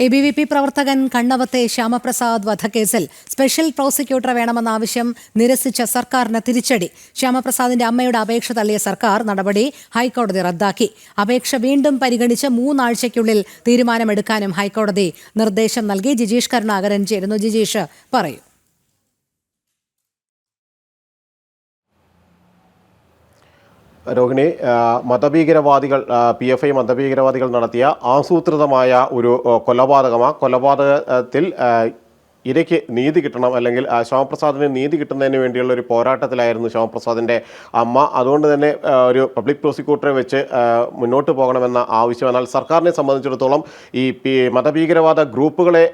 ABVP പ്രവർത്തകൻ കണ്ണവത്തെ ശ്യാമപ്രസാദ് വധക്കേസിൽ special prosecutor വേണമെന്ന ആവശ്യം നിരസിച്ച സർക്കാരിന് തിരിച്ചടി. ശ്യാമപ്രസാദിന്റെ അമ്മയുടെ അപേക്ഷ തള്ളിയ സർക്കാർ നടപടി ഹൈക്കോടതി റദ്ദാക്കി. അപേക്ഷ വീണ്ടും പരിഗണിച്ച് 3 ആഴ്ചയ്ക്കുള്ളിൽ തീരുമാനമെടുക്കാനും ഹൈക്കോടതി നിർദ്ദേശം നൽകി. ജിജീഷ് കരുണാകരൻ ചേരുന്നു. ജിജീഷ്, പറയൂ. രോഹിണി, മതഭീകരവാദികൾ PFI മതഭീകരവാദികൾ നടത്തിയ ആസൂത്രിതമായ ഒരു കൊലപാതകത്തിൽ ഇരയ്ക്ക് നീതി കിട്ടണം, അല്ലെങ്കിൽ ശ്യാമപ്രസാദിന് നീതി കിട്ടുന്നതിന് വേണ്ടിയുള്ള ഒരു പോരാട്ടത്തിലായിരുന്നു ശ്യാമപ്രസാദിൻ്റെ അമ്മ. അതുകൊണ്ട് തന്നെ ഒരു പബ്ലിക് പ്രോസിക്യൂട്ടറെ വെച്ച് മുന്നോട്ട് പോകണമെന്ന ആവശ്യം. എന്നാൽ സർക്കാരിനെ സംബന്ധിച്ചിടത്തോളം ഈ മതഭീകരവാദ ഗ്രൂപ്പുകളെ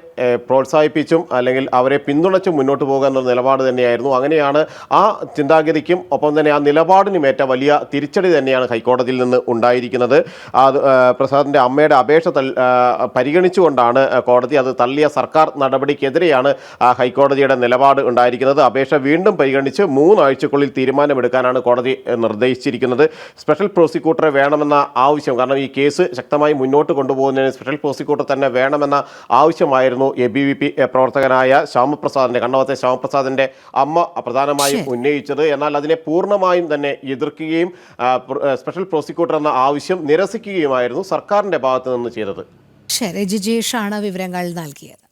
പ്രോത്സാഹിപ്പിച്ചും അല്ലെങ്കിൽ അവരെ പിന്തുണച്ചും മുന്നോട്ട് പോകുക എന്ന നിലപാട് തന്നെയായിരുന്നു. അങ്ങനെയാണ് ആ ചിന്താഗതിക്കും ഒപ്പം തന്നെ ആ നിലപാടിനുമേറ്റ വലിയ തിരിച്ചടി തന്നെയാണ് ഹൈക്കോടതിയിൽ നിന്ന് ഉണ്ടായിരിക്കുന്നത്. പ്രസാദിൻ്റെ അമ്മയുടെ അപേക്ഷ പരിഗണിച്ചുകൊണ്ടാണ് കോടതി അത് തള്ളിയ സർക്കാർ നടപടിക്കെതിരെയാണ് ഹൈക്കോടതിയുടെ നിലപാട് ഉണ്ടായിരിക്കുന്നത്. അപേക്ഷ വീണ്ടും പരിഗണിച്ച് 3 ആഴ്ചക്കുള്ളിൽ തീരുമാനമെടുക്കാനാണ് കോടതി നിർദ്ദേശിച്ചിരിക്കുന്നത്. സ്പെഷ്യൽ പ്രോസിക്യൂട്ടറെ വേണമെന്ന ആവശ്യം, കാരണം ഈ കേസ് ശക്തമായി മുന്നോട്ട് കൊണ്ടുപോകുന്നതിന് സ്പെഷ്യൽ പ്രോസിക്യൂട്ടർ തന്നെ വേണമെന്ന ആവശ്യമായിരുന്നു ABVP പ്രവർത്തകനായ കണ്ണവത്തെ ശ്യാമപ്രസാദിന്റെ അമ്മ പ്രധാനമായും ഉന്നയിച്ചത്. എന്നാൽ അതിനെ പൂർണ്ണമായും തന്നെ എതിർക്കുകയും സ്പെഷ്യൽ പ്രോസിക്യൂട്ടർ എന്ന ആവശ്യം നിരസിക്കുകയുമായിരുന്നു സർക്കാരിന്റെ ഭാഗത്ത് നിന്ന് ചെയ്തത്. ശരി, ജിജീഷാണ് വിവരങ്ങൾ നൽകിയത്.